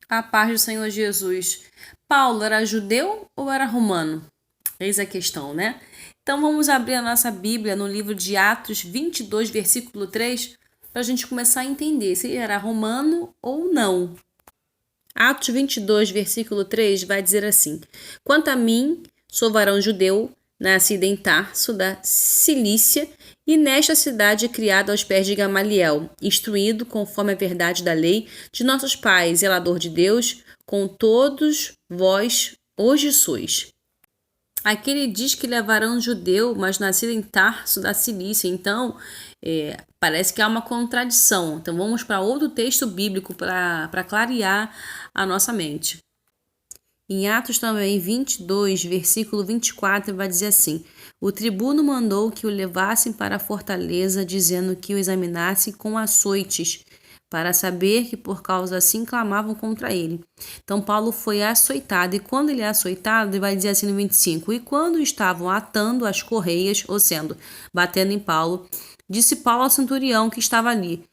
A paz do Senhor Jesus. Paulo era judeu ou era romano? Eis a questão, né? Então vamos abrir a nossa Bíblia no livro de Atos 22, versículo 3, para a gente começar a entender se ele era romano ou não. Atos 22, versículo 3 vai dizer assim: Quanto a mim, sou varão judeu, nascido em Tarso, da Cilícia, e nesta cidade criado aos pés de Gamaliel, instruído conforme a verdade da lei de nossos pais, zelador de Deus, com todos vós hoje sois. Aqui ele diz que ele é varão judeu, mas nascido em Tarso da Cilícia. Então, parece que há uma contradição. Então, vamos para outro texto bíblico para clarear a nossa mente. Em Atos também 22, versículo 24, vai dizer assim: O tribuno mandou que o levassem para a fortaleza, dizendo que o examinasse com açoites, para saber que por causa assim clamavam contra ele. Então Paulo foi açoitado, e quando ele é açoitado, ele vai dizer assim no 25: E quando estavam atando as correias, ou sendo, batendo em Paulo, disse Paulo ao centurião que estava ali: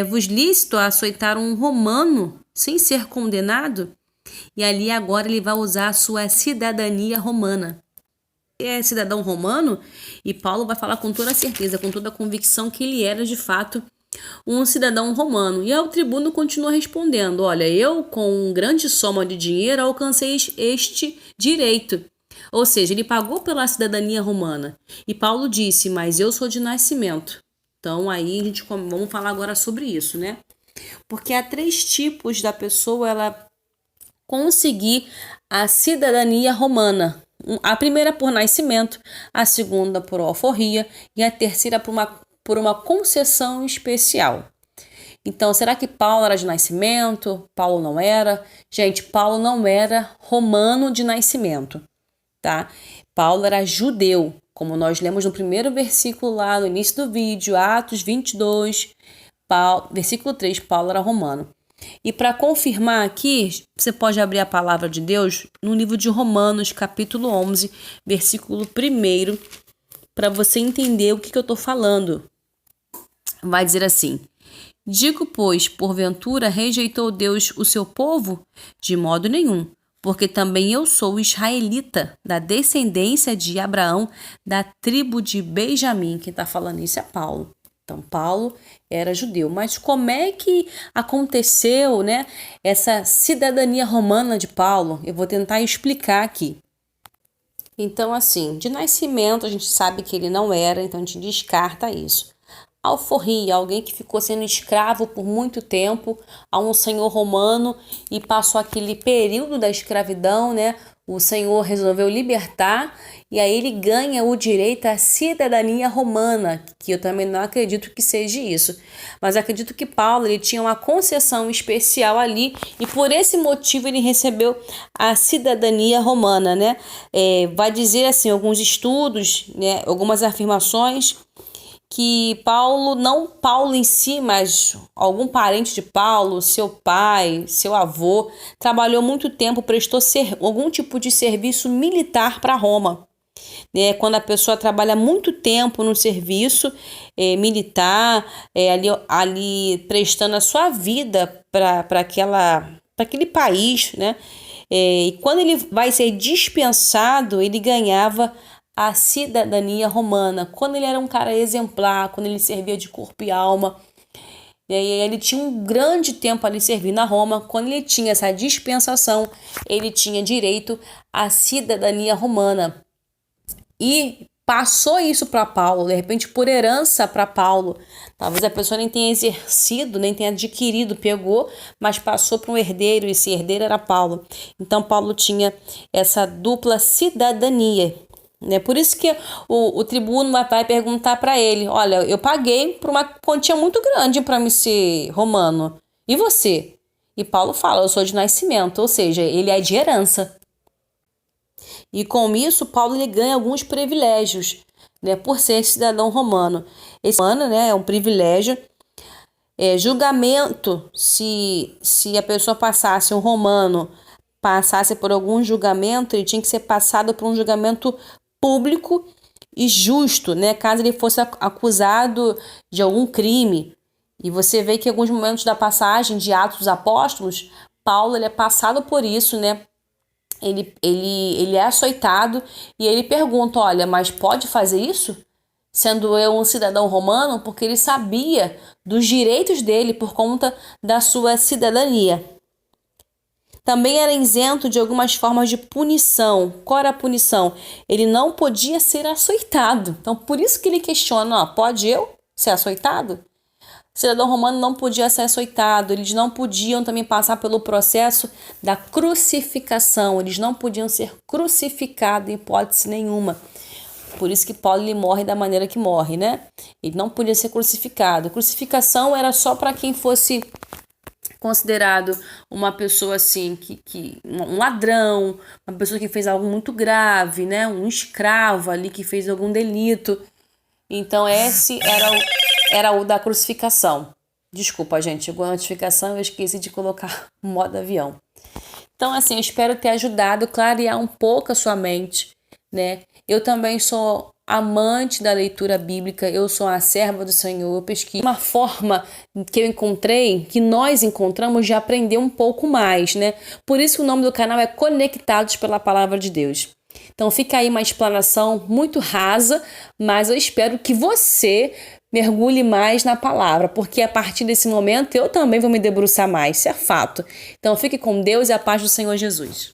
vos lícito açoitar um romano sem ser condenado? E ali agora ele vai usar a sua cidadania romana. É cidadão romano, e Paulo vai falar com toda certeza, com toda a convicção que ele era de fato um cidadão romano. E o tribuno continua respondendo: Olha, eu com grande soma de dinheiro alcancei este direito. Ou seja, ele pagou pela cidadania romana. E Paulo disse: Mas eu sou de nascimento. Então aí vamos falar agora sobre isso, né? Porque há três tipos da pessoa ela conseguir a cidadania romana. A primeira por nascimento, a segunda por alforria e a terceira por uma concessão especial. Então, será que Paulo era de nascimento? Paulo não era? Gente, Paulo não era romano de nascimento, tá? Paulo era judeu, como nós lemos no primeiro versículo lá no início do vídeo, Atos 22, versículo 3, Paulo era romano. E para confirmar aqui, você pode abrir a palavra de Deus no livro de Romanos, capítulo 11, versículo 1, para você entender o que eu estou falando. Vai dizer assim: Digo, pois, porventura rejeitou Deus o seu povo? De modo nenhum, porque também eu sou israelita, da descendência de Abraão, da tribo de Benjamim. Quem está falando isso é Paulo. Então, Paulo era judeu. Mas como é que aconteceu, né, essa cidadania romana de Paulo? Eu vou tentar explicar aqui. Então, assim, de nascimento a gente sabe que ele não era, então a gente descarta isso. Alforria, alguém que ficou sendo escravo por muito tempo a um senhor romano e passou aquele período da escravidão, né? O senhor resolveu libertar e aí ele ganha o direito à cidadania romana, que eu também não acredito que seja isso. Mas acredito que Paulo ele tinha uma concessão especial ali e por esse motivo ele recebeu a cidadania romana, né? Vai dizer assim, alguns estudos, né? Algumas afirmações que Paulo, não Paulo em si, mas algum parente de Paulo, seu pai, seu avô, trabalhou muito tempo, prestou algum tipo de serviço militar para Roma. Quando a pessoa trabalha muito tempo no serviço militar, ali prestando a sua vida para aquele país, né? E quando ele vai ser dispensado, ele ganhava a cidadania romana, quando ele era um cara exemplar, quando ele servia de corpo e alma. E aí ele tinha um grande tempo ali servindo a Roma. Quando ele tinha essa dispensação, ele tinha direito à cidadania romana. E passou isso para Paulo, de repente por herança para Paulo. Talvez a pessoa nem tenha exercido, nem tenha adquirido, pegou, mas passou para um herdeiro, e esse herdeiro era Paulo. Então Paulo tinha essa dupla cidadania. Por isso que o tribuno vai perguntar para ele: olha, eu paguei por uma quantia muito grande para me ser romano. E você? E Paulo fala: eu sou de nascimento, ou seja, ele é de herança. E com isso, Paulo ele ganha alguns privilégios, por ser cidadão romano. Esse romano, é um privilégio. Julgamento, se a pessoa passasse, um romano passasse por algum julgamento, ele tinha que ser passado por um julgamento público e justo, caso ele fosse acusado de algum crime. E você vê que em alguns momentos da passagem de Atos dos Apóstolos, Paulo, ele é passado por isso, né? Ele é açoitado e ele pergunta, olha, mas pode fazer isso? Sendo eu um cidadão romano, porque ele sabia dos direitos dele por conta da sua cidadania. Também era isento de algumas formas de punição. Qual era a punição? Ele não podia ser açoitado. Então, por isso que ele questiona, ó, pode eu ser açoitado? O cidadão romano não podia ser açoitado, eles não podiam também passar pelo processo da crucificação, eles não podiam ser crucificados em hipótese nenhuma. Por isso que Paulo ele morre da maneira que morre, né? Ele não podia ser crucificado. Crucificação era só para quem fosse considerado uma pessoa assim, um ladrão, uma pessoa que fez algo muito grave, né? Um escravo ali que fez algum delito. Então esse era o da crucificação. Desculpa, gente, chegou a notificação, eu esqueci de colocar o modo avião. Então, assim, eu espero ter ajudado a clarear um pouco a sua mente, né? Eu também sou amante da leitura bíblica, eu sou a serva do Senhor, eu pesquiso uma forma que eu encontrei, que nós encontramos de aprender um pouco mais, né? Por isso o nome do canal é Conectados pela Palavra de Deus. Então fica aí uma explanação muito rasa, mas eu espero que você mergulhe mais na palavra, porque a partir desse momento eu também vou me debruçar mais, isso é fato. Então fique com Deus e a paz do Senhor Jesus.